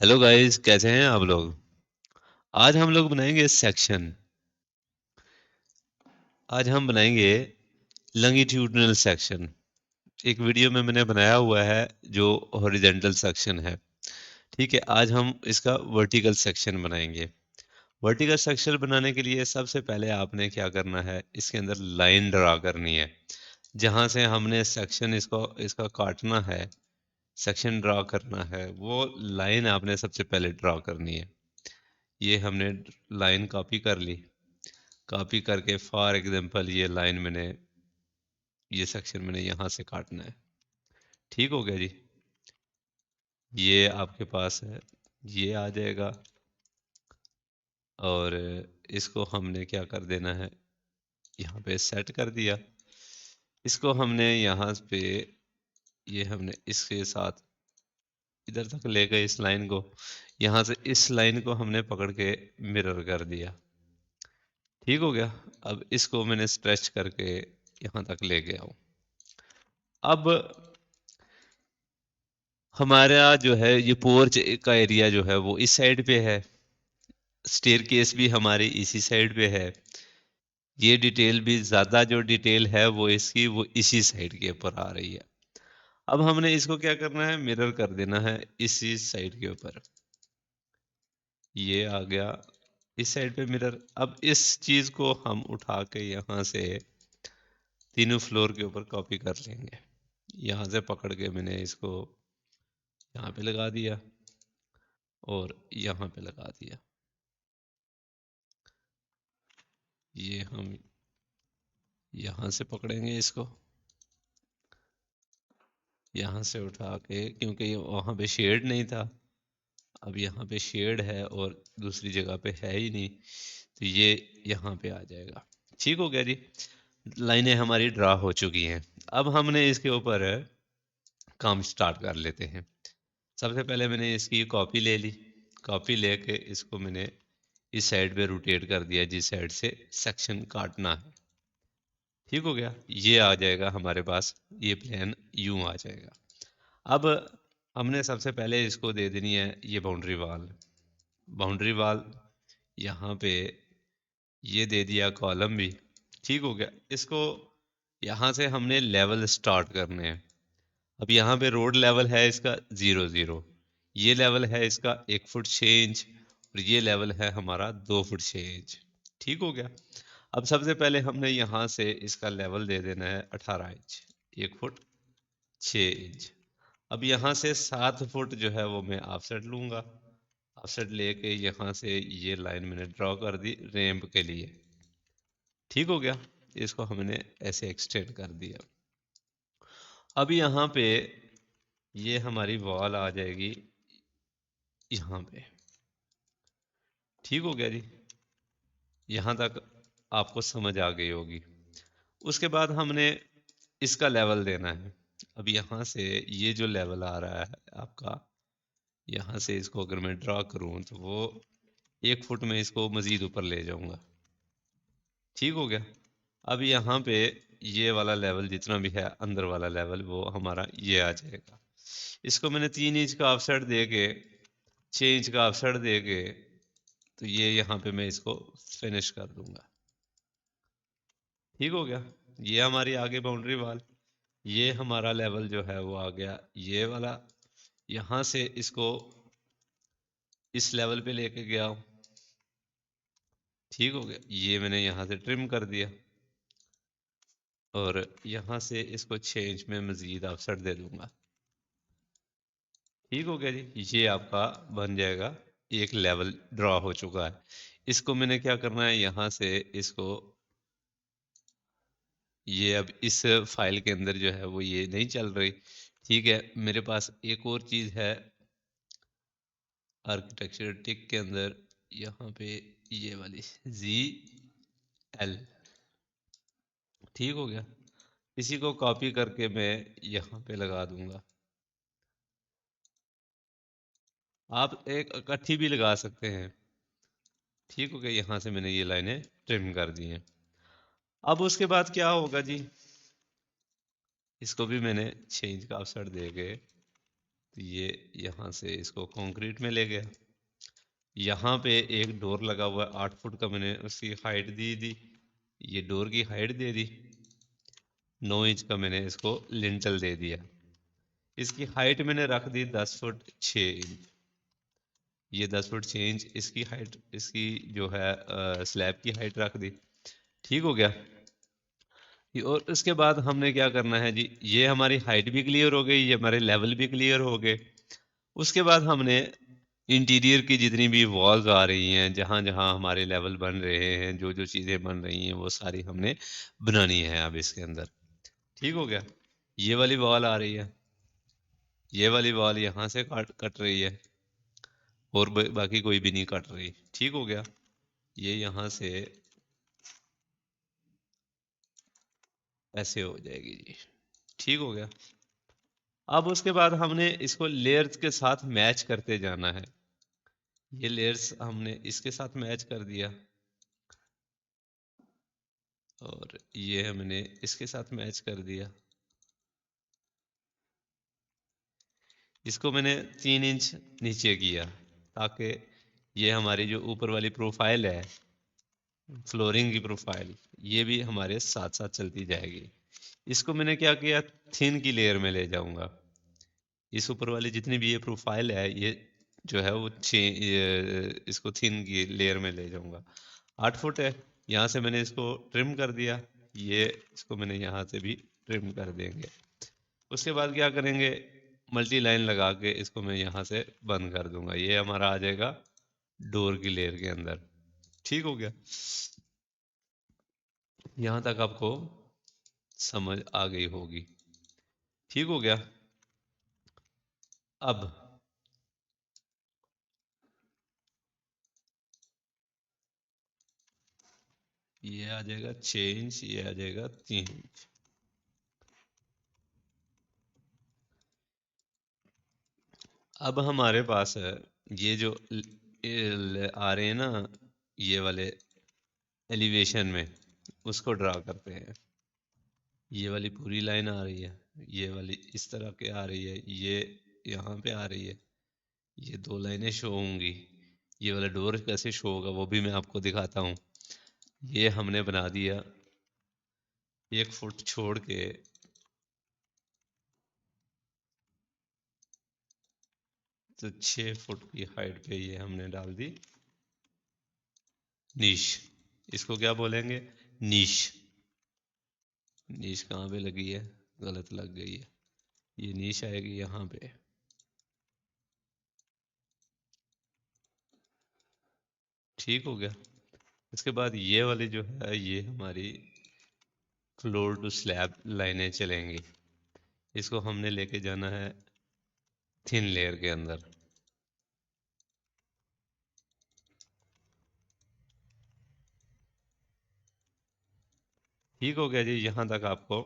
Hello guys, कैसे हैं आप लोग? आज हम लोग बनाएंगे सेक्शन। आज हम बनाएंगे लंगिट्यूडिनल सेक्शन। एक वीडियो में मैंने बनाया हुआ है जो हॉरिजेंटल सेक्शन है। ठीक है, आज हम इसका वर्टिकल सेक्शन बनाएंगे। वर्टिकल सेक्शन बनाने के लिए सबसे पहले आपने क्या करना है, इसके अंदर लाइन ड्रा करनी है। जहां से हमने सेक्शन इसको इसका काटना है, सेक्शन ड्रा करना है, वो लाइन आपने सबसे पहले ड्रा करनी है। ये हमने लाइन कॉपी कर ली। कॉपी करके फॉर एग्जांपल ये लाइन मैंने, ये सेक्शन मैंने यहाँ से काटना है। ठीक हो गया जी। ये आपके पास है, ये आ जाएगा। और इसको हमने क्या कर देना है, यहाँ पे सेट कर दिया। इसको हमने यहाँ पे, ये हमने इसके साथ इधर तक ले गए इस लाइन को। यहाँ से इस लाइन को हमने पकड़ के मिरर कर दिया। ठीक हो गया। अब इसको मैंने स्ट्रेच करके यहाँ तक ले गया हूँ। अब हमारा जो है ये पोर्च का एरिया जो है वो इस साइड पे है। स्टेयर केस भी हमारी इसी साइड पे है। ये डिटेल भी, ज्यादा जो डिटेल है वो इसकी, वो इसी साइड के ऊपर आ रही है। अब हमने इसको क्या करना है, मिरर कर देना है इसी साइड के ऊपर। ये आ गया इस साइड पे मिरर। अब इस चीज को हम उठा के यहाँ से तीनों फ्लोर के ऊपर कॉपी कर लेंगे। यहाँ से पकड़ के मैंने इसको यहाँ पे लगा दिया और यहाँ पे लगा दिया। ये हम यहाँ से पकड़ेंगे इसको, यहाँ से उठा के, क्योंकि वहाँ पे शेड नहीं था, अब यहाँ पे शेड है और दूसरी जगह पे है ही नहीं, तो ये यहाँ पे आ जाएगा। ठीक हो गया जी। लाइनें हमारी ड्रा हो चुकी हैं। अब हमने इसके ऊपर काम स्टार्ट कर लेते हैं। सबसे पहले मैंने इसकी कॉपी ले ली। कॉपी लेके इसको मैंने इस साइड पे रोटेट कर दिया, जिस साइड से सेक्शन काटना है। ठीक हो गया। ये आ जाएगा हमारे पास, ये प्लेन यूं आ जाएगा। अब हमने सबसे पहले इसको दे देनी है ये बाउंड्री वाल। बाउंड्री वाल यहाँ पे ये दे दिया, कॉलम भी। ठीक हो गया। इसको यहाँ से हमने लेवल स्टार्ट करने हैं। अब यहाँ पे रोड लेवल है इसका 0 0। ये लेवल है इसका 1 फुट 6 इंच और ये लेवल है हमारा 2 फुट 6 इंच। ठीक हो गया। अब सबसे पहले हमने यहाँ से इसका लेवल दे देना है 18 इंच, 1 फुट 6 इंच। अब यहाँ से 7 फुट जो है वो मैं ऑफसेट लूंगा। ऑफसेट लेके यहाँ से ये लाइन मैंने ड्रॉ कर दी रैंप के लिए। ठीक हो गया। इसको हमने ऐसे एक्सटेंड कर दिया। अब यहाँ पे ये हमारी वॉल आ जाएगी यहाँ पे। ठीक हो गया जी। यहाँ तक आपको समझ आ गई होगी। उसके बाद हमने इसका लेवल देना है। अब यहाँ से ये जो लेवल आ रहा है आपका, यहाँ से इसको अगर मैं ड्रा करूँ तो वो 1 फुट में इसको मजीद ऊपर ले जाऊंगा। ठीक हो गया। अब यहाँ पे ये वाला लेवल जितना भी है अंदर वाला लेवल, वो हमारा ये आ जाएगा। इसको मैंने 3 इंच का ऑफसेट दे के, 6 इंच का ऑफसेट दे के, तो ये यहाँ पे मैं इसको फिनिश कर दूंगा। ठीक हो गया। ये हमारी आगे बाउंड्री वाल। ये हमारा लेवल जो है वो आ गया ये वाला। यहाँ से इसको इस लेवल पे लेके गया हूँ। ठीक हो गया। ये मैंने यहाँ से ट्रिम कर दिया और यहाँ से इसको 6 इंच में मजीद ऑफसेट दे दूंगा। ठीक हो गया जी। ये आपका बन जाएगा, एक लेवल ड्रॉ हो चुका है। इसको मैंने क्या करना है, यहाँ से इसको, ये अब इस फाइल के अंदर जो है वो ये नहीं चल रही। ठीक है, मेरे पास एक और चीज़ है आर्किटेक्चर टिक के अंदर, यहाँ पे ये वाली ZL। ठीक हो गया। इसी को कॉपी करके मैं यहाँ पे लगा दूंगा। आप एक इकट्ठी भी लगा सकते हैं। ठीक हो गया। यहाँ से मैंने ये लाइनें ट्रिम कर दी हैं। अब उसके बाद क्या होगा जी, इसको भी मैंने 6 इंच का ऑफसेट दे के तो ये यहाँ से इसको कंक्रीट में ले गया। यहाँ पे एक डोर लगा हुआ है 8 फुट का, मैंने उसकी हाइट दी। ये डोर की हाइट दे दी। 9 इंच का मैंने इसको लिंटल दे दिया। इसकी हाइट मैंने रख दी 10 फुट 6 इंच। ये 10 फुट 6 इंच इसकी हाइट, इसकी जो है स्लैब की हाइट रख दी। ठीक हो गया। और उसके बाद हमने क्या करना है जी, ये हमारी हाइट भी क्लियर हो गई, ये हमारे लेवल भी क्लियर हो गए। उसके बाद हमने इंटीरियर की जितनी भी वॉल्स आ रही हैं, जहाँ जहाँ हमारे लेवल बन रहे हैं, जो जो चीज़ें बन रही हैं, वो सारी हमने बनानी है अब इसके अंदर। ठीक हो गया। ये वाली वॉल आ रही है, ये वाली वॉल यहाँ से कट रही है, और बाकी कोई भी नहीं कट रही। ठीक हो गया। ये यहाँ से ऐसे हो जाएगी जी। ठीक हो गया। अब उसके बाद हमने इसको लेयर्स के साथ मैच करते जाना है। ये लेयर्स हमने इसके साथ मैच कर दिया, और ये हमने इसके साथ मैच कर दिया। इसको मैंने 3 इंच नीचे किया, ताकि ये हमारी जो ऊपर वाली प्रोफाइल है, फ्लोरिंग की प्रोफाइल, ये भी हमारे साथ साथ चलती जाएगी। इसको मैंने क्या किया, थिन की लेयर में ले जाऊंगा। इस ऊपर वाली जितनी भी ये प्रोफाइल है, ये जो है वो इसको थिन की लेयर में ले जाऊंगा। 8 फुट है, यहाँ से मैंने इसको ट्रिम कर दिया। ये इसको मैंने यहाँ से भी ट्रिम कर देंगे। उसके बाद क्या करेंगे, मल्टी लाइन लगा के इसको मैं यहाँ से बंद कर दूंगा। ये हमारा आ जाएगा डोर की लेयर के अंदर। ठीक हो गया। यहाँ तक आपको समझ आ गई होगी। ठीक हो गया। अब ये आ जाएगा 6 इंच, ये आ जाएगा 3 इंच। अब हमारे पास है ये जो आ रहे हैं ना, ये वाले एलिवेशन में, उसको ड्रा करते हैं। ये वाली पूरी लाइन आ रही है, ये वाली इस तरह के आ रही है, ये यहाँ पे आ रही है, ये 2 लाइनें शो होंगी। ये वाला डोर कैसे शो होगा वो भी मैं आपको दिखाता हूँ। ये हमने बना दिया 1 फुट छोड़ के, तो 6 फुट की हाइट पे ये हमने डाल दी नीश। इसको क्या बोलेंगे, नीश। नीश कहाँ पे लगी है, गलत लग गई है। ये नीश आएगी यहाँ पे। ठीक हो गया। इसके बाद ये वाली जो है, ये हमारी फ्लोर टू स्लैब लाइनें चलेंगी। इसको हमने लेके जाना है थिन लेयर के अंदर। ठीक हो गया जी, यहाँ तक आपको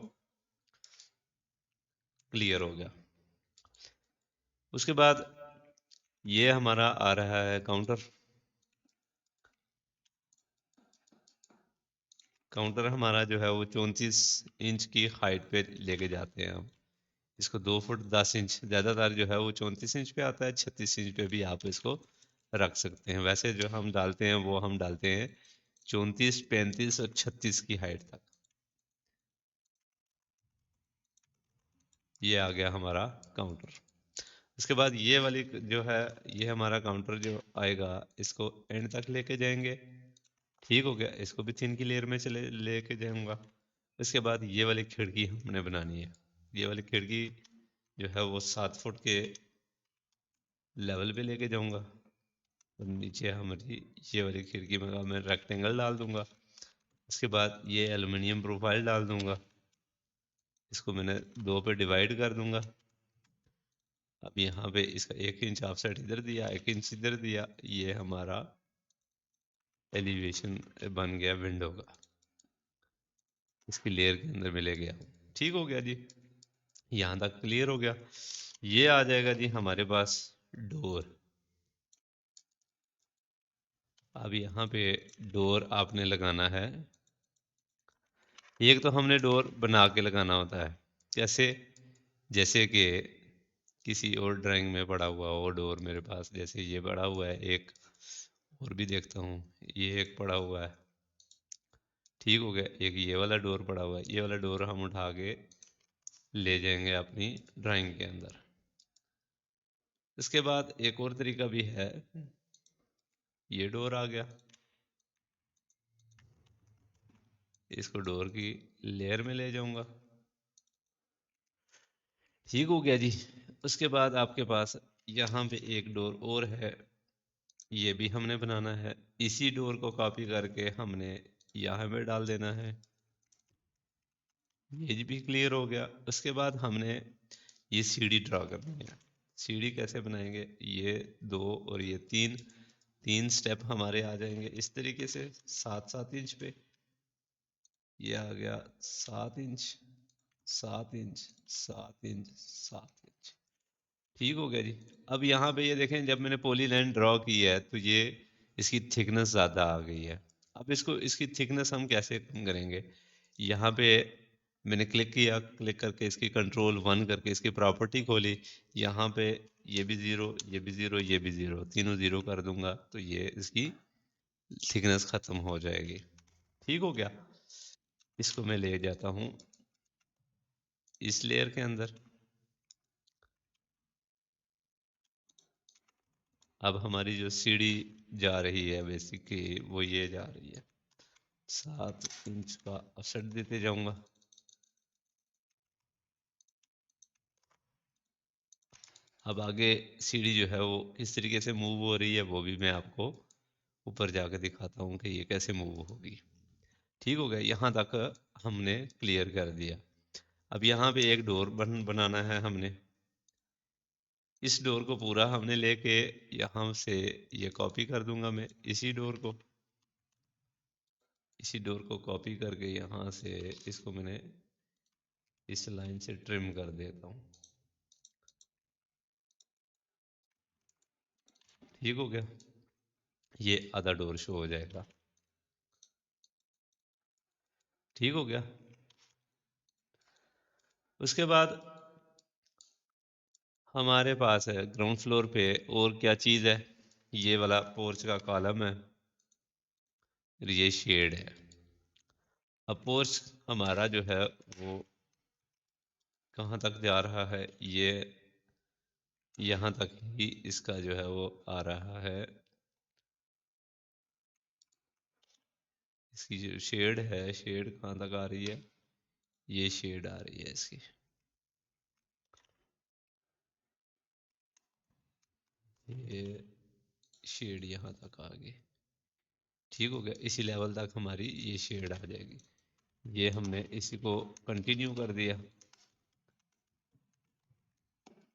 क्लियर हो गया। उसके बाद ये हमारा आ रहा है काउंटर। काउंटर हमारा जो है वो 34 इंच की हाइट पे लेके जाते हैं हम। इसको 2 फुट 10 इंच, ज़्यादातर जो है वो 34 इंच पे आता है, 36 इंच पे भी आप इसको रख सकते हैं। वैसे जो हम डालते हैं वो हम डालते हैं 34, 35 और 36 की हाइट तक। ये आ गया हमारा काउंटर। इसके बाद ये वाली जो है, ये हमारा काउंटर जो आएगा, इसको एंड तक लेके जाएंगे। ठीक हो गया। इसको भी थिन की लेयर में चले लेके जाऊंगा। इसके बाद ये वाली खिड़की हमने बनानी है। ये वाली खिड़की जो है वो 7 फुट के लेवल पे लेके जाऊंगा, और नीचे हमारी ये वाली खिड़की में मैं रेक्टेंगल डाल दूंगा। इसके बाद ये एलुमिनियम प्रोफाइल डाल दूंगा। इसको मैंने 2 पे डिवाइड कर दूंगा। अब यहाँ पे इसका 1 इंच ऑफसेट इधर दिया, 1 इंच इधर दिया। ये हमारा एलिवेशन बन गया विंडो का, इसकी लेयर के अंदर मिले गया। ठीक हो गया जी, यहाँ तक क्लियर हो गया। ये आ जाएगा जी हमारे पास डोर। अब यहाँ पे डोर आपने लगाना है। एक तो हमने डोर बना के लगाना होता है, जैसे जैसे कि किसी और ड्राइंग में पड़ा हुआ हो डोर मेरे पास, जैसे ये पड़ा हुआ है एक, और भी देखता हूँ, ये एक पड़ा हुआ है, ठीक हो गया। एक ये वाला डोर पड़ा हुआ है, ये वाला डोर हम उठा के ले जाएंगे अपनी ड्राइंग के अंदर। इसके बाद एक और तरीका भी है, ये डोर आ गया, इसको डोर की लेयर में ले जाऊंगा, ठीक हो गया जी। उसके बाद आपके पास यहाँ पे एक डोर और है, ये भी हमने बनाना है। इसी डोर को कॉपी करके हमने यहाँ पे डाल देना है, ये भी क्लियर हो गया। उसके बाद हमने ये सीढ़ी ड्रा करनी है। सीढ़ी कैसे बनाएंगे, ये दो और ये तीन, तीन स्टेप हमारे आ जाएंगे इस तरीके से, 7-7 इंच पे। ये आ गया 7 इंच, 7 इंच, 7 इंच, 7 इंच, ठीक हो गया जी। अब यहाँ पे ये देखें, जब मैंने पॉली लाइन ड्रॉ की है तो ये इसकी थिकनेस ज़्यादा आ गई है। अब इसको, इसकी थिकनेस हम कैसे कम करेंगे, यहाँ पे मैंने क्लिक किया, क्लिक करके इसकी कंट्रोल 1 करके इसकी प्रॉपर्टी खोली, यहाँ पे ये भी ज़ीरो, ये भी ज़ीरो, ये भी ज़ीरो, तीनों ज़ीरो कर दूंगा तो ये इसकी थिकनेस ख़त्म हो जाएगी, ठीक हो गया। इसको मैं ले जाता हूँ इस लेयर के अंदर। अब हमारी जो सीढ़ी जा रही है बेसिकली वो ये जा रही है, 7 इंच का ऑफसेट देते जाऊंगा। अब आगे सीढ़ी जो है वो किस तरीके से मूव हो रही है वो भी मैं आपको ऊपर जाकर दिखाता हूँ कि ये कैसे मूव होगी, ठीक हो गया। यहाँ तक हमने क्लियर कर दिया। अब यहाँ पे एक डोर बनाना है हमने। इस डोर को पूरा हमने लेके यहाँ से ये कॉपी कर दूंगा मैं, इसी डोर को, इसी डोर को कॉपी करके यहाँ से इसको मैंने इस लाइन से ट्रिम कर देता हूँ, ठीक हो गया। ये आधा डोर शो हो जाएगा, ठीक हो गया। उसके बाद हमारे पास है ग्राउंड फ्लोर पे और क्या चीज़ है, ये वाला पोर्च का कॉलम है, ये शेड है। अब पोर्च हमारा जो है वो कहाँ तक जा रहा है, ये यहाँ तक ही इसका जो है वो आ रहा है। इसकी जो शेड है, शेड कहाँ तक आ रही है, ये शेड आ रही है इसकी, ये शेड यहाँ तक आ गई, ठीक हो गया। इसी लेवल तक हमारी ये शेड आ जाएगी। ये हमने इसी को कंटिन्यू कर दिया,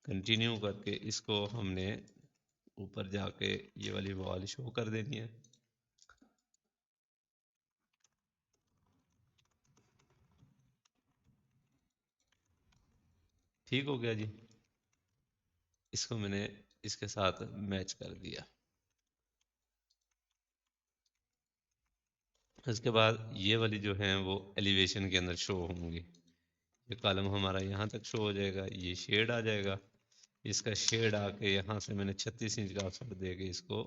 कंटिन्यू करके इसको हमने ऊपर जाके ये वाली वॉल शो कर देनी है, ठीक हो गया जी। इसको मैंने इसके साथ मैच कर दिया। इसके बाद ये वाली जो है वो एलिवेशन के अंदर शो होंगी। ये कॉलम हमारा यहाँ तक शो हो जाएगा, ये शेड आ जाएगा, इसका शेड आके यहाँ से मैंने 36 इंच का ऑफसेट दे के इसको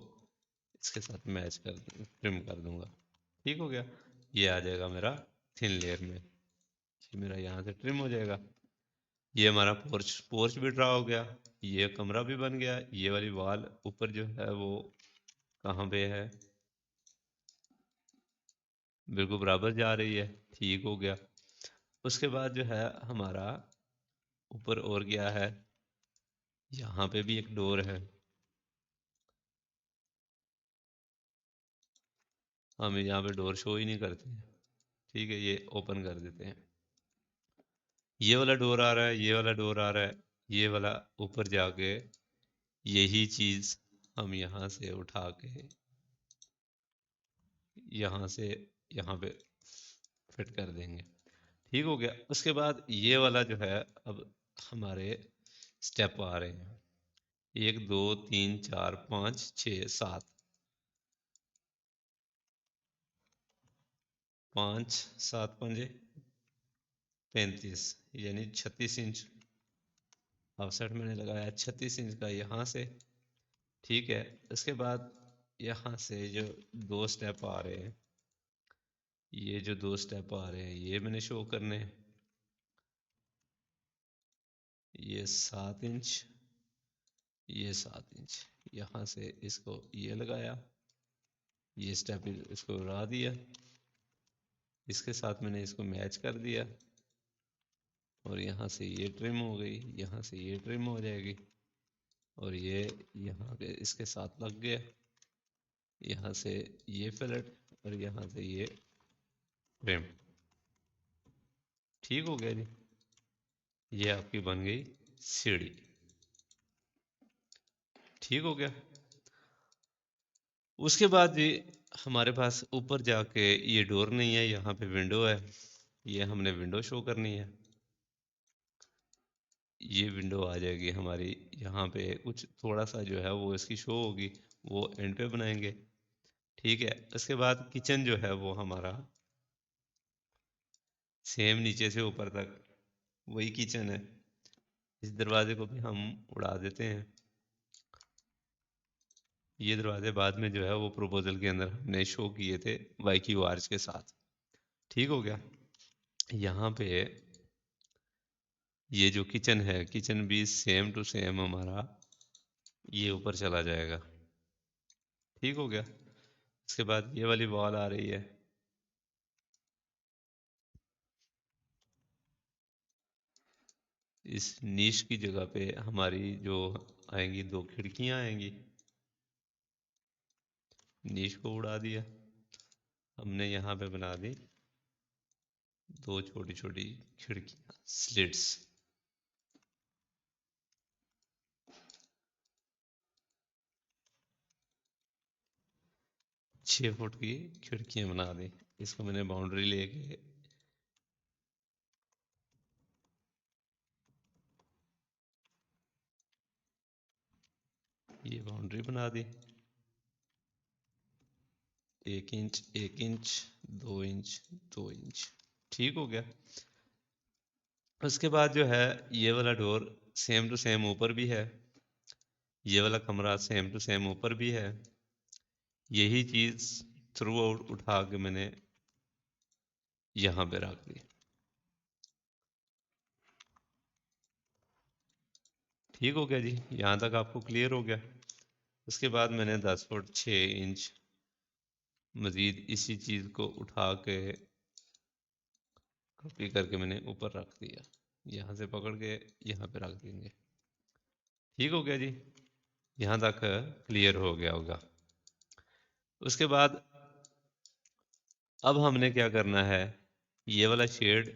इसके साथ मैच कर ट्रिम कर दूंगा, ठीक हो गया। ये आ जाएगा मेरा थिन लेयर में, ये मेरा यहाँ से ट्रिम हो जाएगा। ये हमारा पोर्च, पोर्च भी ड्रा हो गया, ये कमरा भी बन गया। ये वाली वॉल ऊपर जो है वो कहाँ पे है, बिल्कुल बराबर जा रही है, ठीक हो गया। उसके बाद जो है हमारा ऊपर और क्या है, यहाँ पे भी एक डोर है, हम यहाँ पे डोर शो ही नहीं करते हैं, ठीक है, ये ओपन कर देते हैं। ये वाला डोर आ रहा है, ये वाला डोर आ रहा है, ये वाला ऊपर जाके यही चीज़ हम यहाँ से उठा के यहाँ से यहाँ पे फिट कर देंगे, ठीक हो गया। उसके बाद ये वाला जो है, अब हमारे स्टेप आ रहे हैं, 1 2 3 4 5 6 7, 5 7 पंजे 35, यानी 36 इंच ऑफसेट मैंने लगाया 36 इंच का यहाँ से, ठीक है। उसके बाद यहाँ से जो दो स्टेप आ रहे हैं, ये जो दो स्टेप आ रहे हैं ये मैंने शो करने हैं। ये 7 इंच, ये 7 इंच, यहाँ से इसको ये लगाया, ये स्टेप इसको उड़ा दिया, इसके साथ मैंने इसको मैच कर दिया, और यहाँ से ये ट्रिम हो गई, यहाँ से ये ट्रिम हो जाएगी, और ये यहाँ पे इसके साथ लग गया, यहाँ से ये फिलेट और यहाँ से ये ट्रिम। ठीक हो गया जी, ये आपकी बन गई सीढ़ी। ठीक हो गया। उसके बाद जी हमारे पास ऊपर जाके ये डोर नहीं है, यहाँ पे विंडो है, ये हमने विंडो शो करनी है। ये विंडो आ जाएगी हमारी, यहाँ पे कुछ थोड़ा सा जो है वो इसकी शो होगी, वो एंड पे बनाएंगे। ठीक है। उसके बाद किचन जो है वो हमारा सेम नीचे से ऊपर तक वही किचन है। इस दरवाजे को भी हम उड़ा देते हैं। ये दरवाजे बाद में जो है वो प्रपोजल के अंदर हमने शो किए थे वाई क्यू आर्च के साथ। ठीक हो गया। यहाँ पे ये जो किचन है, किचन भी सेम टू सेम हमारा ये ऊपर चला जाएगा। ठीक हो गया। इसके बाद ये वाली वॉल आ रही है, इस नीश की जगह पे हमारी जो आएंगी दो खिड़कियां आएंगी। नीश को उड़ा दिया हमने, यहाँ पे बना दी दो छोटी छोटी खिड़कियां, स्लिट्स। 6 फुट की खिड़कियां बना दी। इसको मैंने बाउंड्री लेके ये बाउंड्री बना दी, 1 इंच 1 इंच 2 इंच 2 इंच। ठीक हो गया। उसके बाद जो है ये वाला डोर सेम टू सेम ऊपर भी है, ये वाला कमरा सेम टू सेम ऊपर भी है। यही चीज थ्रू आउट उठा के मैंने यहाँ पे रख दी। ठीक हो गया जी, यहाँ तक आपको क्लियर हो गया। उसके बाद मैंने 10 फुट 6 इंच मज़ीद इसी चीज़ को उठा के कॉपी करके मैंने ऊपर रख दिया, यहाँ से पकड़ के यहाँ पे रख देंगे। ठीक हो गया जी, यहाँ तक क्लियर हो गया होगा। उसके बाद अब हमने क्या करना है, ये वाला शेड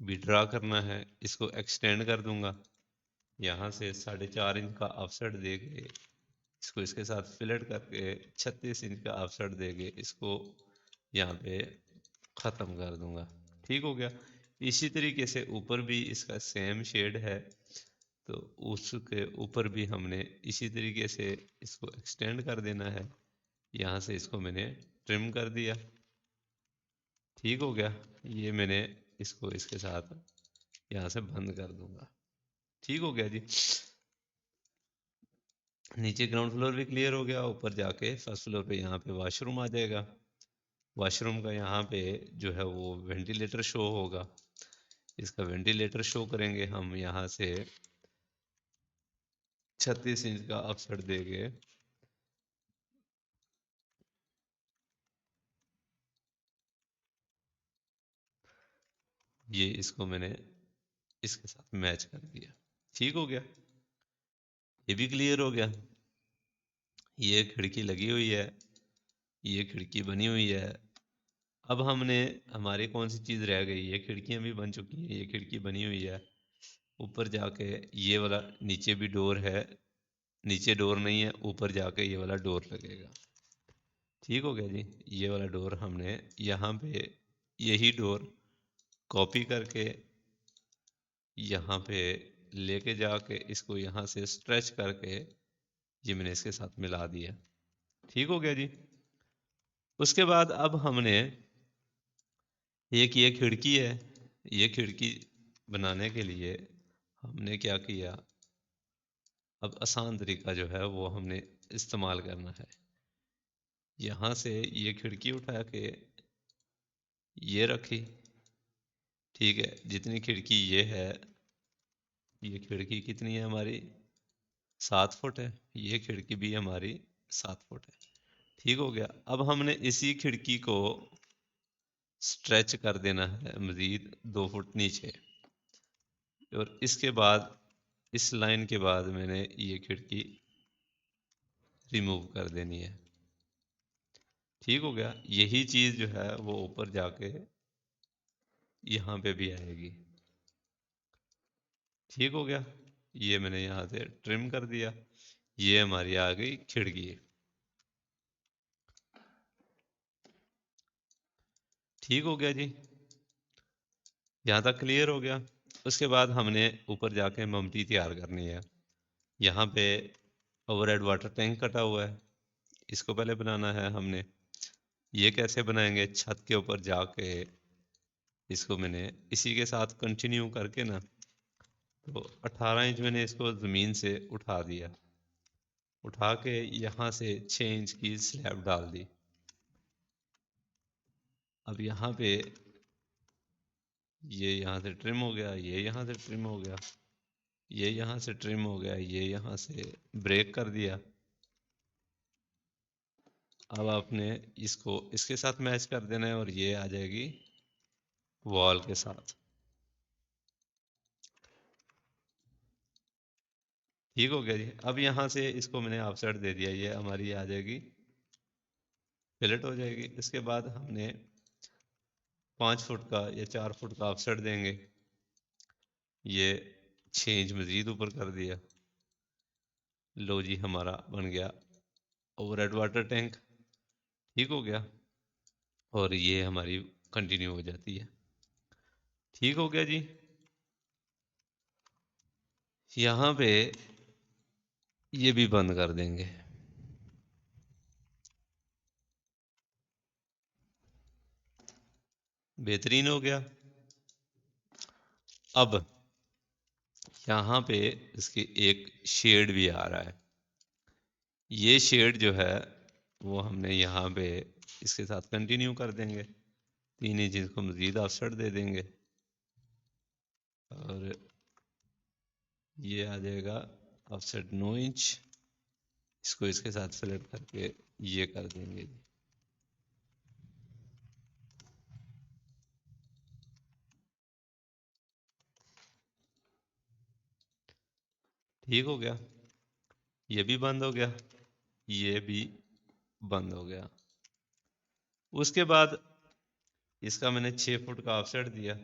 भी ड्रा करना है। इसको एक्सटेंड कर दूंगा, यहाँ से 4.5 इंच का ऑफसेट दे के इसको इसके साथ फिलेट करके 36 इंच का ऑफसेट दे के इसको यहाँ पे ख़त्म कर दूंगा। ठीक हो गया। इसी तरीके से ऊपर भी इसका सेम शेड है, तो उसके ऊपर भी हमने इसी तरीके से इसको एक्सटेंड कर देना है। यहाँ से इसको मैंने ट्रिम कर दिया। ठीक हो गया। ये मैंने इसको इसके साथ यहाँ से बंद कर दूंगा। ठीक हो गया जी। नीचे ग्राउंड फ्लोर भी क्लियर हो गया। ऊपर जाके फर्स्ट फ्लोर पे यहाँ पे वॉशरूम आ जाएगा। वॉशरूम का यहाँ पे जो है वो वेंटिलेटर शो होगा। इसका वेंटिलेटर शो करेंगे हम यहाँ से 36 इंच का ऑफसेट देंगे। ये इसको मैंने इसके साथ मैच कर दिया। ठीक हो गया। ये भी क्लियर हो गया। ये खिड़की लगी हुई है, ये खिड़की बनी हुई है। अब हमने हमारी कौन सी चीज़ रह गई, ये खिड़कियां भी बन चुकी हैं, ये खिड़की बनी हुई है। ऊपर जाके ये वाला नीचे भी डोर है, नीचे डोर नहीं है, ऊपर जाके ये वाला डोर लगेगा। ठीक हो गया जी। ये वाला डोर हमने यहाँ पे यही डोर कॉपी करके यहाँ पे लेके जाके इसको यहाँ से स्ट्रेच करके ये मैंने इसके साथ मिला दिया। ठीक हो गया जी। उसके बाद अब हमने एक ये खिड़की है, ये खिड़की बनाने के लिए हमने क्या किया, अब आसान तरीका जो है वो हमने इस्तेमाल करना है। यहाँ से ये खिड़की उठा के ये रखी, ठीक है। जितनी खिड़की ये है, ये खिड़की कितनी है हमारी, 7 फुट है। ये खिड़की भी हमारी 7 फुट है, ठीक हो गया। अब हमने इसी खिड़की को स्ट्रेच कर देना है मज़ीद 2 फुट नीचे, और इसके बाद इस लाइन के बाद मैंने ये खिड़की रिमूव कर देनी है, ठीक हो गया। यही चीज़ जो है वो ऊपर जाके यहाँ पे भी आएगी, ठीक हो गया। ये मैंने यहाँ से ट्रिम कर दिया, ये हमारी आ गई खिड़की, ठीक हो गया जी। यहाँ तक क्लियर हो गया। उसके बाद हमने ऊपर जाके ममटी तैयार करनी है। यहाँ पे ओवरहेड वाटर टैंक कटा हुआ है, इसको पहले बनाना है हमने। ये कैसे बनाएंगे, छत के ऊपर जाके इसको मैंने इसी के साथ कंटिन्यू करके ना, तो 18 इंच मैंने इसको ज़मीन से उठा दिया। उठा के यहाँ से 6 इंच की स्लैब डाल दी। अब यहाँ पे ये यहाँ से ट्रिम हो गया, ये यहाँ से ट्रिम हो गया, ये यहाँ से ट्रिम हो गया, ये यहाँ से ब्रेक कर दिया। अब आपने इसको इसके साथ मैच कर देना है और ये आ जाएगी वॉल के साथ, ठीक हो गया जी। अब यहाँ से इसको मैंने ऑफसेट दे दिया, ये हमारी आ जाएगी, फिलेट हो जाएगी। इसके बाद हमने 5 फुट का या 4 फुट का ऑफसेट देंगे, ये 6 इंच मज़ीद ऊपर कर दिया। लो जी, हमारा बन गया ओवरहेड वाटर टैंक, ठीक हो गया। और ये हमारी कंटिन्यू हो जाती है, ठीक हो गया जी। यहाँ पे ये भी बंद कर देंगे, बेहतरीन हो गया। अब यहाँ पे इसकी एक शेड भी आ रहा है, ये शेड जो है वो हमने यहाँ पे इसके साथ कंटिन्यू कर देंगे। 3 इंच इसको मज़ीद ऑफसेट दे देंगे और ये आ जाएगा ऑफसेट 9 इंच। इसको इसके साथ सेलेक्ट करके ये कर देंगे, ठीक हो गया। ये भी बंद हो गया, ये भी बंद हो गया। उसके बाद इसका मैंने 6 फुट का ऑफसेट दिया,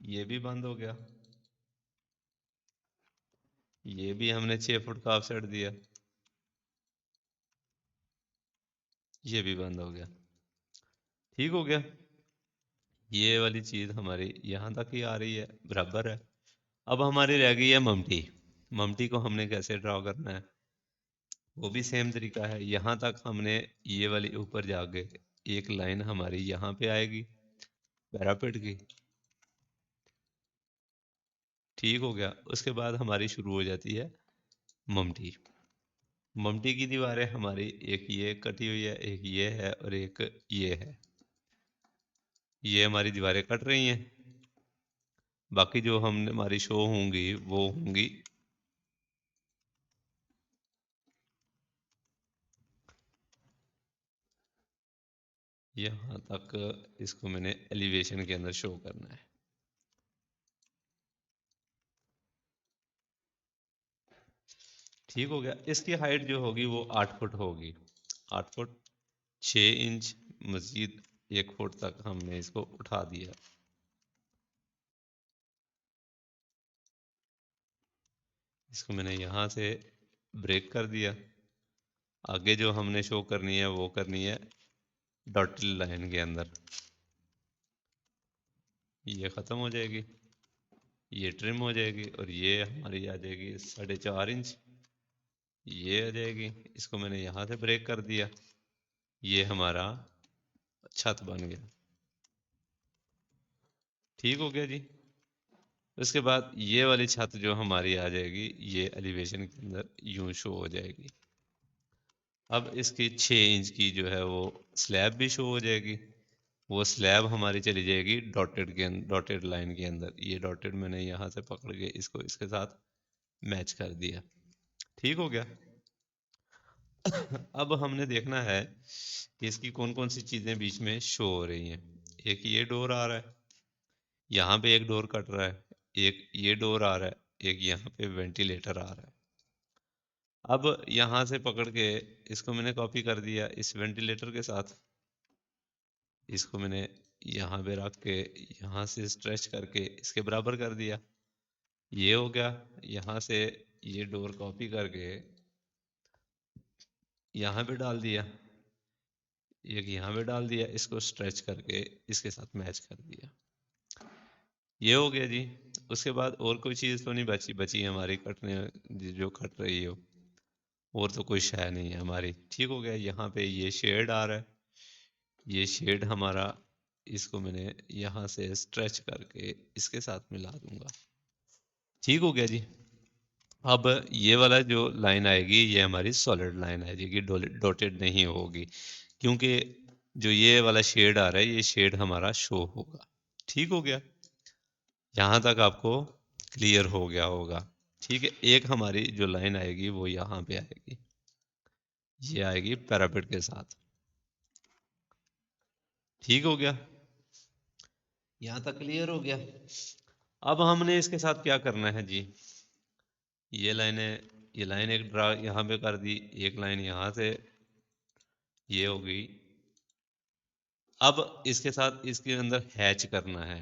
ये भी बंद हो गया। ये भी हमने 6 फुट का ऑफसेट दिया, ये भी बंद हो गया, ठीक हो गया। ये वाली चीज़ हमारी यहाँ तक ही आ रही है, बराबर है। अब हमारी रह गई है ममटी। ममटी को हमने कैसे ड्रॉ करना है, वो भी सेम तरीका है। यहाँ तक हमने ये वाली ऊपर जाके एक लाइन हमारी यहाँ पे आएगी पैरापेट की, ठीक हो गया। उसके बाद हमारी शुरू हो जाती है ममटी। ममटी की दीवारें हमारी एक ये कटी हुई है, एक ये है और एक ये है। ये हमारी दीवारें कट रही हैं, बाकी जो हम हमारी शो होंगी वो होंगी यहाँ तक। इसको मैंने एलिवेशन के अंदर शो करना है, ठीक हो गया। इसकी हाइट जो होगी वो 8 फुट होगी, 8 फुट 6 इंच मजीद 1 फुट तक हमने इसको उठा दिया। इसको मैंने यहाँ से ब्रेक कर दिया। आगे जो हमने शो करनी है वो करनी है डॉटेड लाइन के अंदर, ये ख़त्म हो जाएगी, ये ट्रिम हो जाएगी और ये हमारी आ जाएगी 4.5 इंच, ये आ जाएगी। इसको मैंने यहाँ से ब्रेक कर दिया, ये हमारा छत बन गया, ठीक हो गया जी। उसके बाद ये वाली छत जो हमारी आ जाएगी, ये एलिवेशन के अंदर यूं शो हो जाएगी। अब इसकी 6 इंच की जो है वो स्लैब भी शो हो जाएगी। वो स्लैब हमारी चली जाएगी डॉटेड के डॉटेड लाइन के अंदर। ये डॉटेड मैंने यहाँ से पकड़ के इसको इसके साथ मैच कर दिया। ठीक हो गया। अब हमने देखना है कि इसकी कौन कौन सी चीज़ें बीच में शो हो रही हैं। एक ये डोर आ रहा है, यहाँ पे एक डोर कट रहा है, एक ये डोर आ रहा है, एक यहाँ पे वेंटिलेटर आ रहा है। अब यहाँ से पकड़ के इसको मैंने कॉपी कर दिया इस वेंटिलेटर के साथ। इसको मैंने यहाँ पे रख के यहाँ से स्ट्रेच करके इसके बराबर कर दिया। ये हो गया। यहाँ से ये डोर कॉपी करके यहाँ पे डाल दिया, एक यहाँ पे डाल दिया, इसको स्ट्रेच करके इसके साथ मैच कर दिया। ये हो गया जी। उसके बाद और कोई चीज़ तो नहीं बची बची हमारी कटने, जो कट रही हो, और तो कोई शय नहीं है हमारी। ठीक हो गया। यहाँ पे ये शेड आ रहा है, ये शेड हमारा, इसको मैंने यहाँ से स्ट्रेच करके इसके साथ मिला दूंगा। ठीक हो गया जी। अब ये वाला जो लाइन आएगी ये हमारी सॉलिड लाइन आ जाएगी, डॉटेड नहीं होगी, क्योंकि जो ये वाला शेड आ रहा है ये शेड हमारा शो होगा। ठीक हो गया। यहाँ तक आपको क्लियर हो गया होगा। ठीक है। एक हमारी जो लाइन आएगी वो यहाँ पे आएगी, ये आएगी पैरापेट के साथ। ठीक हो गया। यहाँ तक क्लियर हो गया। अब हमने इसके साथ क्या करना है जी, ये लाइन एक ड्रा यहाँ पे कर दी, एक लाइन यहाँ से ये हो गई। अब इसके साथ इसके अंदर हैच करना है।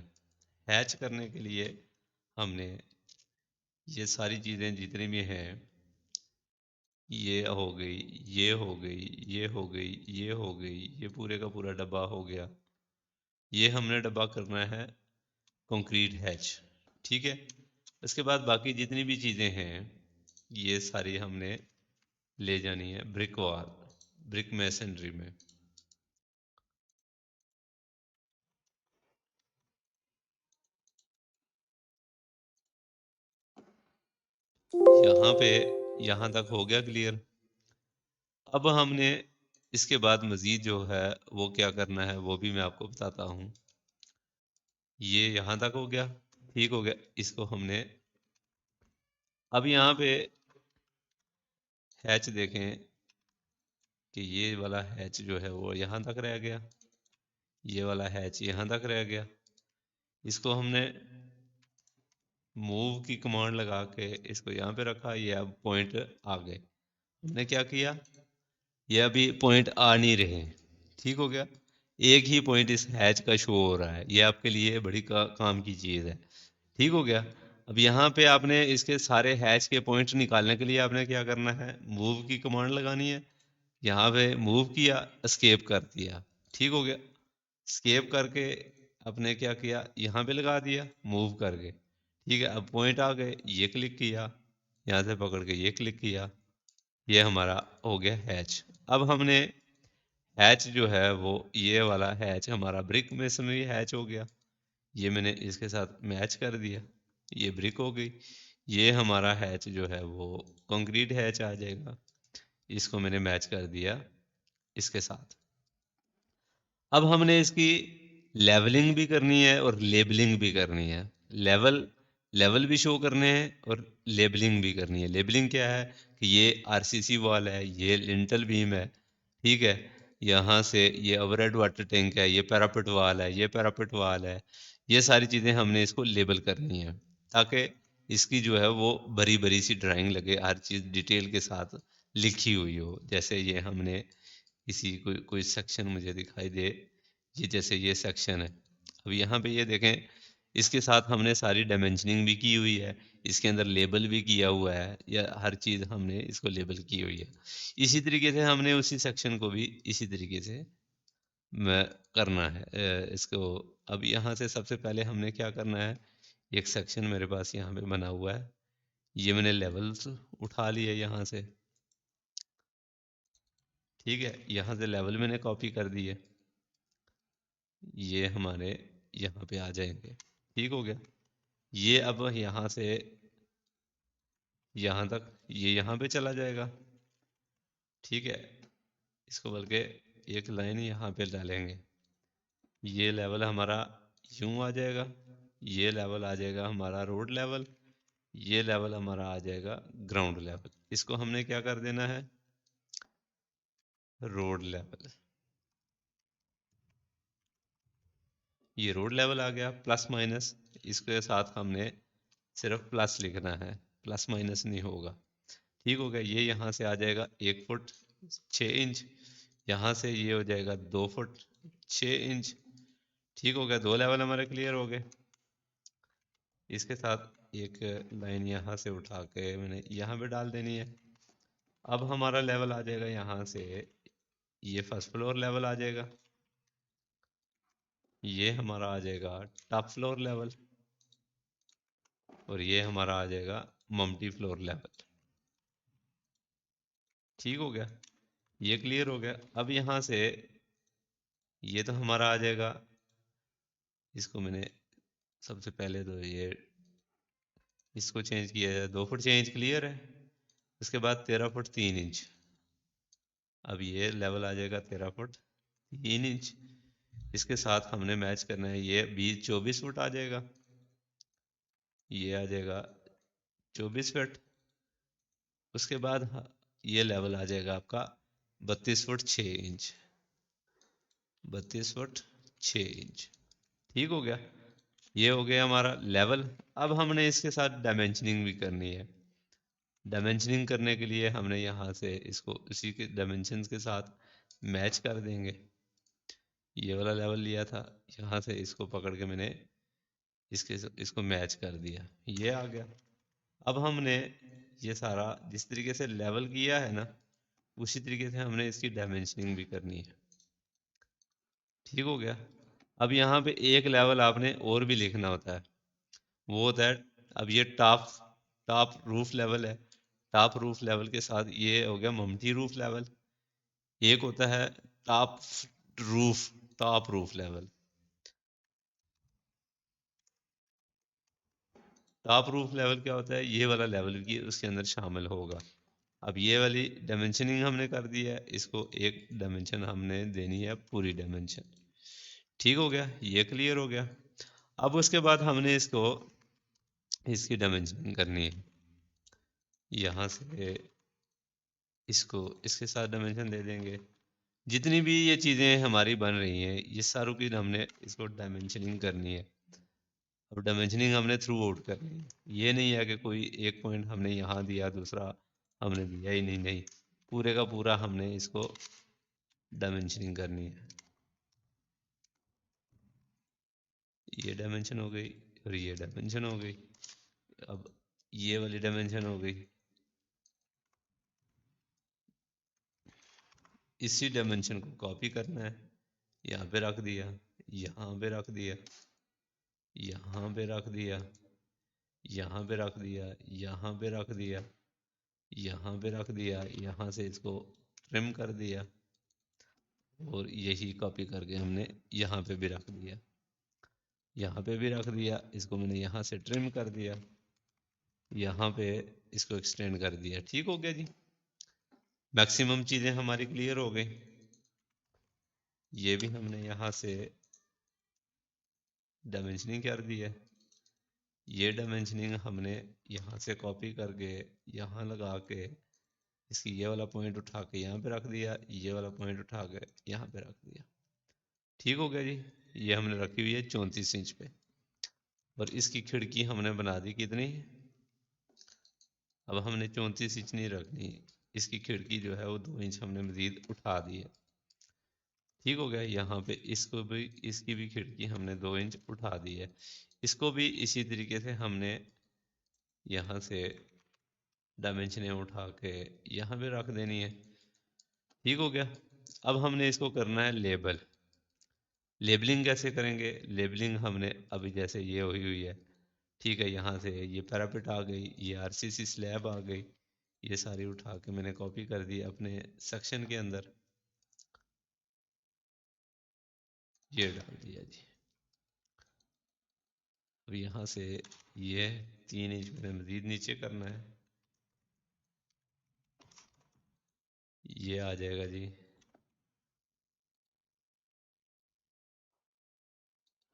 हैच करने के लिए हमने ये सारी चीज़ें जितनी भी हैं, ये हो गई, ये हो गई, ये हो गई, ये हो गई, ये पूरे का पूरा डब्बा हो गया। ये हमने डब्बा करना है कंक्रीट हैच। ठीक है। इसके बाद बाकी जितनी भी चीज़ें हैं ये सारी हमने ले जानी है ब्रिक वॉल, ब्रिक मैसनरी में। यहाँ पे यहाँ तक हो गया क्लियर। अब हमने इसके बाद मज़ीद जो है वो क्या करना है वो भी मैं आपको बताता हूँ। ये यहाँ तक हो गया। ठीक हो गया। इसको हमने अब यहाँ पे हैच देखें कि ये वाला हैच जो है वो यहाँ तक रह गया, ये वाला हैच यहाँ तक रह गया। इसको हमने मूव की कमांड लगा के इसको यहाँ पे रखा, ये अब पॉइंट आ गए। हमने क्या किया, ये अभी पॉइंट आ नहीं रहे। ठीक हो गया। एक ही पॉइंट इस हैच का शो हो रहा है, ये आपके लिए बड़ी काम की चीज़ है। ठीक हो गया। अब यहाँ पे आपने इसके सारे हैच के पॉइंट निकालने के लिए आपने क्या करना है, मूव की कमांड लगानी है। यहाँ पे मूव किया, एस्केप कर दिया। ठीक हो गया। स्केप करके आपने क्या किया, यहाँ पे लगा दिया मूव करके। ठीक है। अब पॉइंट आ गए, ये क्लिक किया, यहाँ से पकड़ के ये क्लिक किया, ये हमारा हो गया हैच। अब हमने हैच जो है वो ये वाला हैच हमारा ब्रिक मेसनरी हैच हो गया, ये मैंने इसके साथ मैच कर दिया, ये ब्रिक हो गई। ये हमारा हैच जो है वो कंक्रीट हैच आ जाएगा, इसको मैंने मैच कर दिया इसके साथ। अब हमने इसकी लेवलिंग भी करनी है और लेबलिंग भी करनी है। लेवल लेवल भी शो करने हैं और लेबलिंग भी करनी है। लेबलिंग क्या है कि ये आरसीसी वॉल है, ये लिंटल बीम है। ठीक है। यहाँ से ये ओवरहेड वाटर टैंक है, ये पैरापेट वाल है, ये पैरापेट वाल है। ये सारी चीज़ें हमने इसको लेबल करनी है ताकि इसकी जो है वो बड़ी बड़ी सी ड्राइंग लगे, हर चीज़ डिटेल के साथ लिखी हुई हो। जैसे ये हमने किसी कोई सेक्शन मुझे दिखाई दे, ये जैसे ये सेक्शन है। अब यहाँ पे ये देखें, इसके साथ हमने सारी डायमेंशनिंग भी की हुई है, इसके अंदर लेबल भी किया हुआ है, या हर चीज़ हमने इसको लेबल की हुई है। इसी तरीके से हमने उसी सेक्शन को भी इसी तरीके से करना है इसको। अब यहाँ से सबसे पहले हमने क्या करना है, एक सेक्शन मेरे पास यहाँ पे बना हुआ है, ये मैंने लेवल्स उठा लिए यहाँ से। ठीक है। यहाँ से लेवल मैंने कॉपी कर दिए, ये हमारे यहाँ पे आ जाएंगे। ठीक हो गया। ये अब यहाँ से यहाँ तक ये यहाँ पे चला जाएगा, ठीक है। इसको बल्कि एक लाइन यहाँ पे डालेंगे, ये लेवल हमारा यूं आ जाएगा, ये लेवल आ जाएगा हमारा रोड लेवल, ये लेवल हमारा आ जाएगा ग्राउंड लेवल। इसको हमने क्या कर देना है, रोड लेवल। ये रोड लेवल आ गया प्लस माइनस, इसके साथ हमने सिर्फ प्लस लिखना है, प्लस माइनस नहीं होगा। ठीक हो गया, ये यहाँ से आ जाएगा 1 फुट 6 इंच, यहाँ से ये हो जाएगा 2 फुट 6 इंच। ठीक हो गया, दो लेवल हमारे क्लियर हो गए। इसके साथ एक लाइन यहाँ से उठा के मैंने यहाँ पे डाल देनी है। अब हमारा लेवल आ जाएगा यहाँ से, ये फर्स्ट फ्लोर लेवल आ जाएगा, ये हमारा आ जाएगा टॉप फ्लोर लेवल, और ये हमारा आ जाएगा मल्टी फ्लोर लेवल। ठीक हो गया, ये क्लियर हो गया। अब यहाँ से ये तो हमारा आ जाएगा, इसको मैंने सबसे पहले तो ये इसको चेंज किया जाए, 2 फुट 6 इंच क्लियर है। उसके बाद 13 फुट 3 इंच, अब ये लेवल आ जाएगा 13 फुट 3 इंच। इसके साथ हमने मैच करना है, ये 24 फुट आ जाएगा, ये आ जाएगा 24 फुट। उसके बाद ये लेवल आ जाएगा आपका 32 फुट 6 इंच, 32 फुट 6 इंच। ठीक हो गया, ये हो गया हमारा लेवल। अब हमने इसके साथ डायमेंशनिंग भी करनी है। डायमेंशनिंग करने के लिए हमने यहाँ से इसको उसी के डायमेंशंस के साथ मैच कर देंगे। ये वाला लेवल लिया था, यहाँ से इसको पकड़ के मैंने इसको मैच कर दिया, ये आ गया। अब हमने ये सारा जिस तरीके से लेवल किया है ना, उसी तरीके से हमने इसकी डायमेंशनिंग भी करनी है। ठीक हो गया, अब यहाँ पे एक लेवल आपने और भी लिखना होता है, वो होता है, अब ये टॉप टॉप रूफ लेवल है, टॉप रूफ लेवल के साथ ये हो गया मम्टी रूफ लेवल। एक होता है top roof, top roof level. Top roof level क्या होता है, ये वाला लेवल भी उसके अंदर शामिल होगा। अब ये वाली डायमेंशनिंग हमने कर दी है, इसको एक डायमेंशन हमने देनी है पूरी डायमेंशन। ठीक हो गया, ये क्लियर हो गया। अब उसके बाद हमने इसको इसकी डायमेंशनिंग करनी है, यहाँ से इसको इसके साथ डायमेंशन दे देंगे। जितनी भी ये चीज़ें हमारी बन रही हैं, ये सारों की हमने इसको डायमेंशनिंग करनी है। अब डायमेंशनिंग हमने थ्रू आउट करनी है, ये नहीं है कि कोई एक पॉइंट हमने यहाँ दिया दूसरा हमने दिया ही नहीं, नहीं, पूरे का पूरा हमने इसको डायमेंशनिंग करनी है। ये डायमेंशन हो गई और ये डायमेंशन हो गई, अब ये वाली डायमेंशन हो गई। इसी डायमेंशन को कॉपी करना है, यहाँ पे रख दिया, यहाँ पे रख दिया, यहाँ पे रख दिया, यहाँ पे रख दिया, यहाँ पे रख दिया, यहाँ पे रख दिया, यहाँ से इसको ट्रिम कर दिया, और यही कॉपी करके हमने यहाँ पे भी रख दिया, यहाँ पे भी रख दिया, इसको मैंने यहाँ से ट्रिम कर दिया, यहाँ पे इसको एक्सटेंड कर दिया। ठीक हो गया जी, मैक्सिमम चीज़ें हमारी क्लियर हो गई। ये भी हमने यहाँ से डायमेंशनिंग कर दी है, ये डायमेंशनिंग हमने यहाँ से कॉपी करके यहाँ लगा के इसकी ये वाला पॉइंट उठा के यहाँ पे रख दिया, ये वाला पॉइंट उठा के यहाँ पे रख दिया। ठीक हो गया जी, ये हमने रखी हुई है 34 इंच पे, और इसकी खिड़की हमने बना दी कितनी, अब हमने 34 इंच नहीं रखनी, इसकी खिड़की जो है वो 2 इंच हमने मजीद उठा दी है। ठीक हो गया, यहाँ पे इसको भी इसकी भी खिड़की हमने 2 इंच उठा दी है, इसको भी इसी तरीके से हमने यहाँ से डायमेंशनें उठा के यहाँ पे रख देनी है। ठीक हो गया, अब हमने इसको करना है लेबल। लेबलिंग कैसे करेंगे, लेबलिंग हमने अभी जैसे ये हुई है, ठीक है, यहाँ से ये पैरापिट आ गई, ये आरसीसी स्लैब आ गई, ये सारी उठा के मैंने कॉपी कर दी अपने सेक्शन के अंदर, ये डाल दिया जी। अब यहाँ से ये 3 इंच मैंने मज़ीद नीचे करना है, ये आ जाएगा जी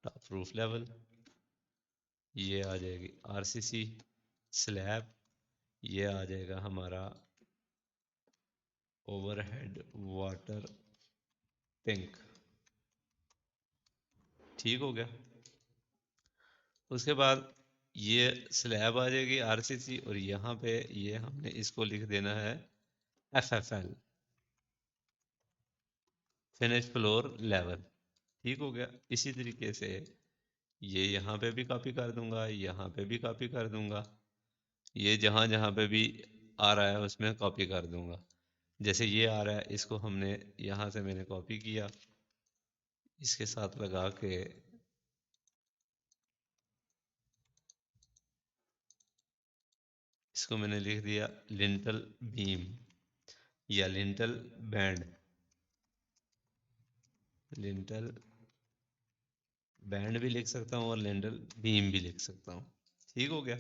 टॉप रूफ लेवल, ये आ जाएगी आरसीसी स्लैब, ये आ जाएगा हमारा ओवरहेड वाटर टैंक। ठीक हो गया। उसके बाद ये स्लैब आ जाएगी आरसीसी, और यहाँ पे ये हमने इसको लिख देना है एफएफएल, फिनिश फ्लोर लेवल। ठीक हो गया। इसी तरीके से ये यहाँ पे भी कॉपी कर दूंगा, यहाँ पे भी कॉपी कर दूंगा, ये जहाँ जहाँ पे भी आ रहा है उसमें कॉपी कर दूंगा। जैसे ये आ रहा है, इसको हमने यहाँ से मैंने कॉपी किया, इसके साथ लगा के इसको मैंने लिख दिया लिंटल बीम या लिंटल बैंड, लिंटल बैंड भी लिख सकता हूँ और लिंटल बीम भी लिख सकता हूँ। ठीक हो गया।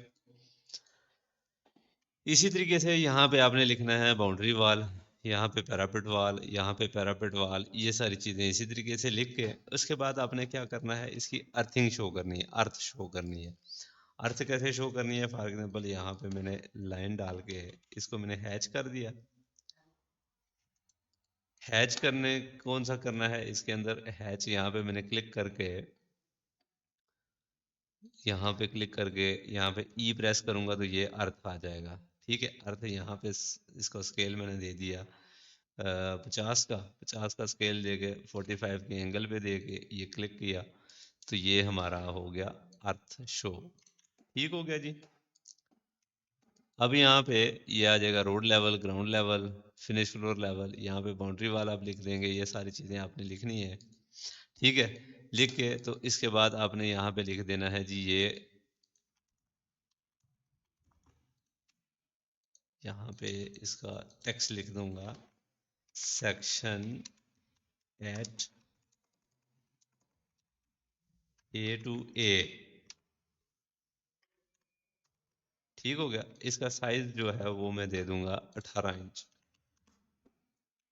इसी तरीके से यहाँ पे आपने लिखना है बाउंड्री वाल, यहाँ पे पैरापेट वाल, यहाँ पे पैरापेट वाल, ये सारी चीज़ें इसी तरीके से लिख के उसके बाद आपने क्या करना है, इसकी अर्थिंग शो करनी है, अर्थ शो करनी है। अर्थ कैसे शो करनी है, फॉर एग्जांपल यहाँ पे मैंने लाइन डाल के इसको मैंने हैच कर दिया। हैच करने कौन सा करना है, इसके अंदर हैच यहाँ पे मैंने क्लिक करके, यहाँ पे क्लिक करके यहाँ पे ई प्रेस करूंगा तो ये अर्थ आ जाएगा। ठीक है, अर्थ यहाँ पे इसका स्केल मैंने दे दिया 50 का स्केल दे के 45 के एंगल पे दे के ये क्लिक किया तो ये हमारा हो गया अर्थ शो। ठीक हो गया जी। अब यहाँ पे ये आ जाएगा road level, ground level, finish floor level, यहाँ पे बाउंड्री वाल आप लिख देंगे, ये सारी चीज़ें आपने लिखनी है। ठीक है, लिख के तो इसके बाद आपने यहाँ पे लिख देना है जी, ये यहाँ पे इसका टेक्स्ट लिख दूंगा, सेक्शन एट ए टू ए। ठीक हो गया। इसका साइज जो है वो मैं दे दूंगा 18 इंच।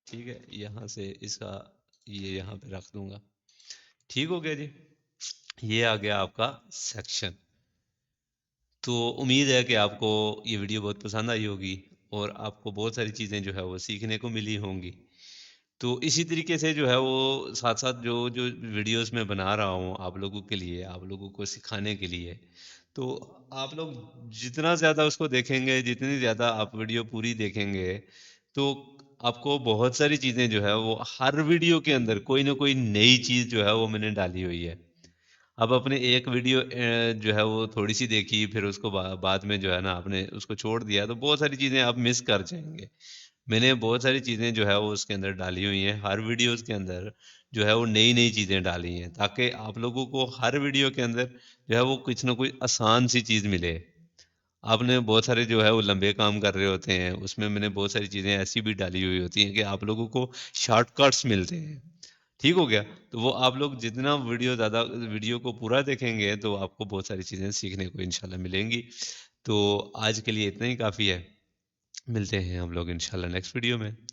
ठीक है, यहाँ से इसका ये यहाँ पे रख दूंगा। ठीक हो गया जी। ये आ गया आपका सेक्शन। तो उम्मीद है कि आपको ये वीडियो बहुत पसंद आई होगी और आपको बहुत सारी चीज़ें जो है वो सीखने को मिली होंगी। तो इसी तरीके से जो है वो साथ साथ जो जो वीडियोस मैं बना रहा हूँ आप लोगों के लिए, आप लोगों को सिखाने के लिए, तो आप लोग जितना ज़्यादा उसको देखेंगे, जितनी ज़्यादा आप वीडियो पूरी देखेंगे, तो आपको बहुत सारी चीज़ें जो है वो हर वीडियो के अंदर कोई ना कोई नई चीज़ जो है वो मैंने डाली हुई है। अब अपने एक वीडियो जो है वो थोड़ी सी देखी, फिर उसको बाद में जो है ना आपने उसको छोड़ दिया, तो बहुत सारी चीज़ें आप मिस कर जाएंगे। मैंने बहुत सारी चीज़ें जो है वो उसके अंदर डाली हुई हैं, हर वीडियोस के अंदर जो है वो नई नई चीज़ें डाली हैं, ताकि आप लोगों को हर वीडियो के अंदर जो है वो कुछ ना कुछ आसान सी चीज़ मिले। आपने बहुत सारे जो है वो लंबे काम कर रहे होते हैं, उसमें मैंने बहुत सारी चीज़ें ऐसी भी डाली हुई होती हैं कि आप लोगों को शॉर्टकट्स मिलते हैं। ठीक हो गया। तो वो आप लोग जितना ज़्यादा वीडियो को पूरा देखेंगे तो आपको बहुत सारी चीज़ें सीखने को इंशाल्लाह मिलेंगी। तो आज के लिए इतना ही काफ़ी है। मिलते हैं हम लोग इंशाल्लाह नेक्स्ट वीडियो में।